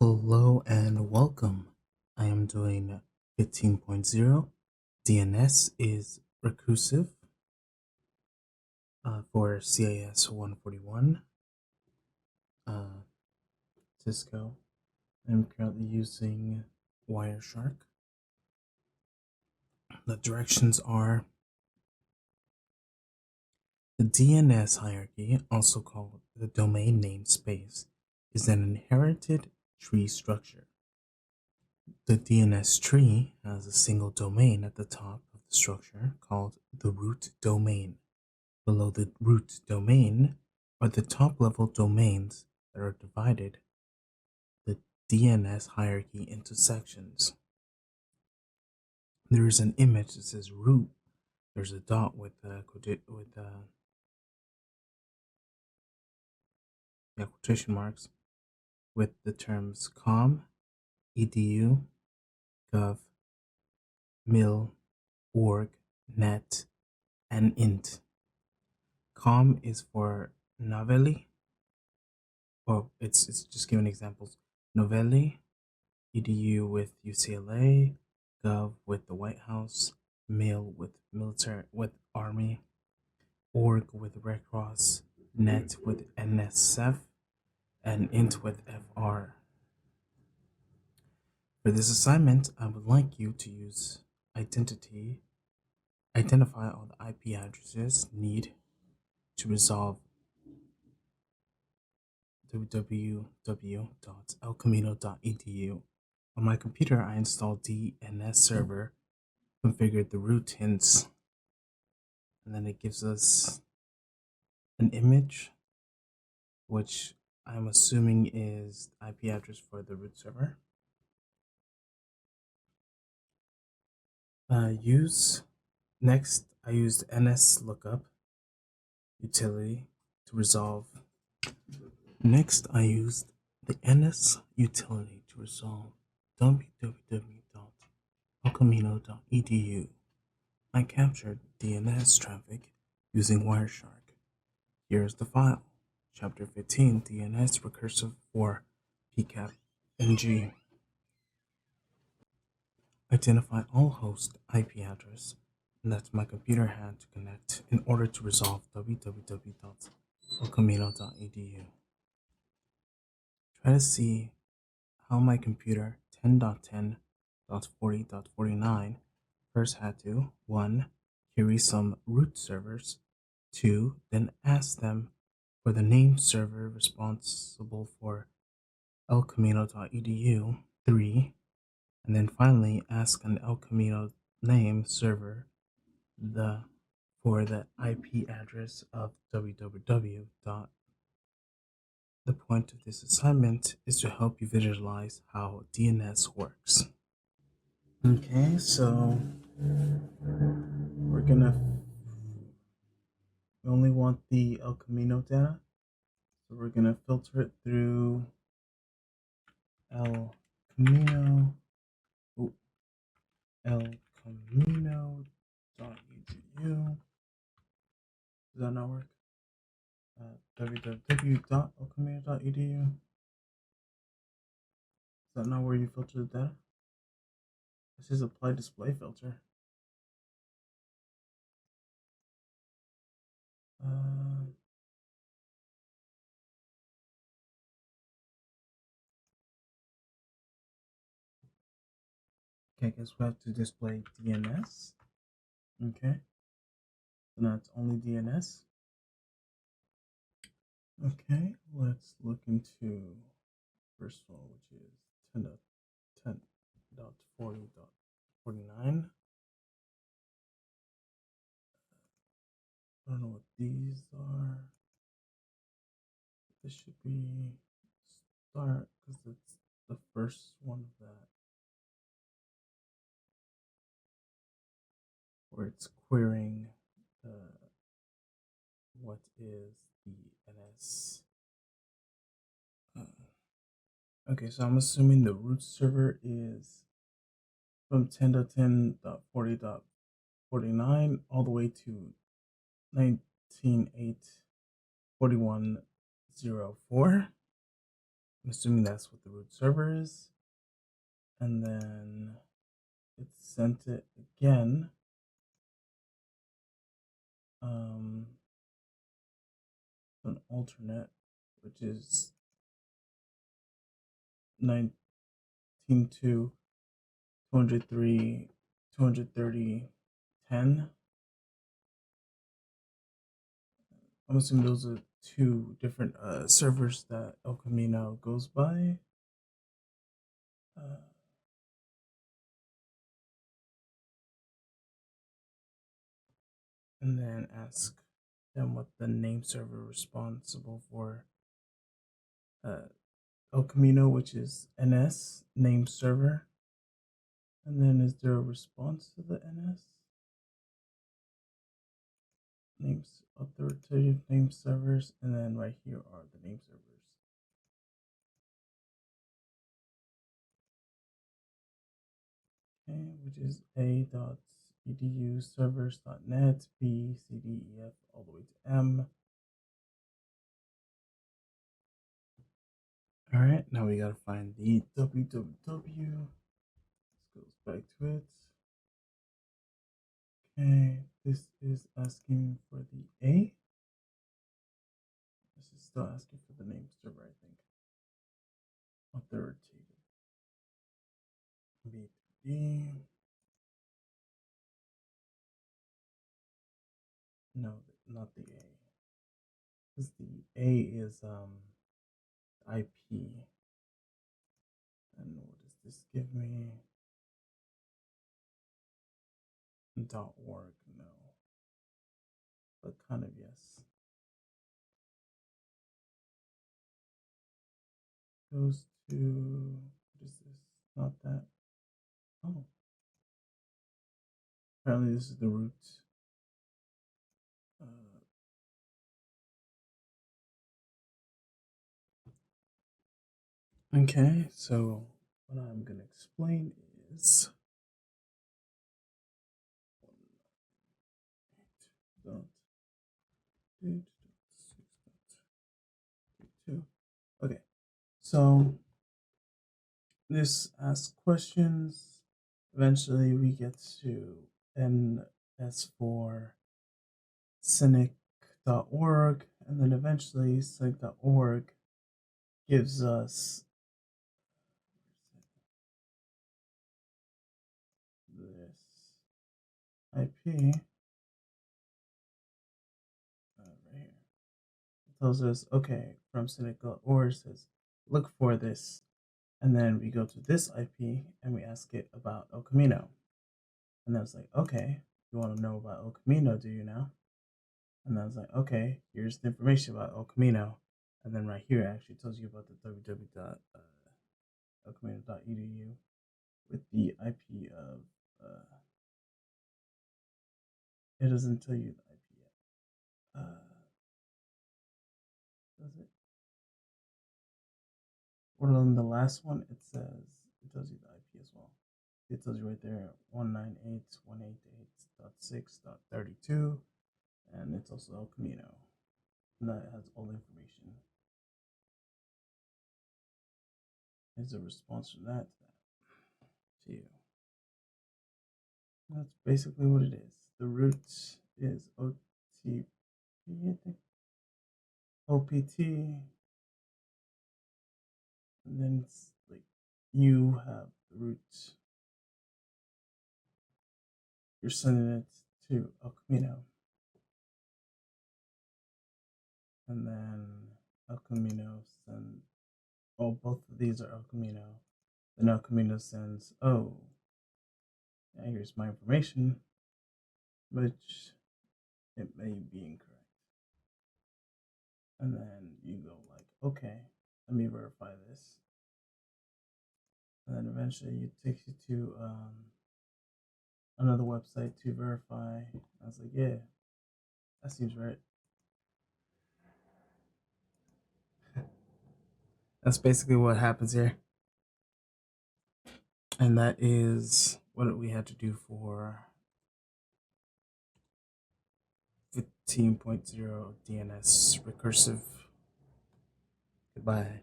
Hello and welcome. I am doing 15.0. DNS is recursive for CIS 141. Uh, Cisco. I'm currently using Wireshark. The directions are the DNS hierarchy, also called the domain namespace, is an inherited tree structure. The DNS tree has a single domain at the top of the structure called the root domain. Below the root domain are the top-level domains that are divided the DNS hierarchy into sections. There is an image that says root. There's a dot with quotation marks with the terms com, edu, gov, mil, org, net, and int. Com is for novelli, or it's just giving examples. Novelli, edu with UCLA, gov with the White House, mil with military with Army, org with Red Cross, net with NSF, and int with FR. For this assignment, I would like you to use identify all the IP addresses need to resolve www.elcamino.edu. On my computer, I installed DNS server, configured the root hints, and then it gives us an image, which I'm assuming is the IP address for the root server. Next, I used NS lookup utility to resolve. Next, I used the NS utility to resolve www.elcamino.edu. I captured DNS traffic using Wireshark. Here's the file. Chapter 15, DNS recursive for PCAP NG. Identify all host IP address that my computer had to connect in order to resolve www.elcamino.edu. Try to see how my computer 10.10.40.49 first had to 1. Query some root servers, 2. Then ask them for the name server responsible for elcamino.edu, 3. And then finally ask an El Camino name server for the IP address of www. The point of this assignment is to help you visualize how DNS works. Okay, so we only want the El Camino data, so we're gonna filter it through El Camino, elcamino.edu. Does that not work? www.elcamino.edu. Is that not where you filter the data? This is apply display filter. Okay, I guess we have to display DNS. Okay, so now it's only DNS. Okay, let's look into first of all, which is 10.10.40.49. I don't know what these are. This should be start because it's the first one of that. Where it's querying what is the NS. Okay, so I'm assuming the root server is from 10.10.40.49 all the way to 19.8.41.04. I'm assuming that's what the root server is. And then it sent it again. An alternate, which is 19.2, 203, 230, 10. I'm assuming those are two different servers that El Camino goes by. And then ask them what the name server responsible for El Camino, which is NS name server. And then is there a response to the NS? Names, authoritative name servers, and then right here are the name servers. Okay, which is a.edu servers.net, B, C, D, E, F, all the way to M. All right, now we gotta find the www. This goes back to it. Okay, this is asking for the A. This is still asking for the name server, I think. Authoritative. B2D. No, not the A. Because the A is IP. And what does this give me? .org, no. But kind of yes. Goes to, what is this? Not that. Oh. Apparently this is the root. Okay, so what I'm going to explain is okay, so this asks questions. Eventually we get to NS4 cynic.org, and then eventually cynic.org gives us this IP right here. It tells us, okay, from cynic.org says, look for this. And then we go to this IP and we ask it about El Camino. And then it's like, okay, you want to know about El Camino, do you now? And I was like, okay, here's the information about El Camino. And then right here, it actually tells you about the www.elcamino.edu with the IP of, it doesn't tell you the IP yet. Does it? Well, on the last one, it says, it tells you the IP as well. It tells you right there, 198.188.6.32. And it's also El Camino. And that has all the information. Is a response from that to you. That's basically what it is. The root is OTP, I think. OPT. And then it's like you have the root. You're sending it to El Camino. And then El Camino sends, oh, both of these are El Camino. Then El Camino sends, oh, yeah, here's my information, which it may be incorrect. And then you go like, okay, let me verify this. And then eventually it takes you to another website to verify. I was like, yeah, that seems right. That's basically what happens here. And that is what we had to do for 15.0 DNS recursive. Goodbye.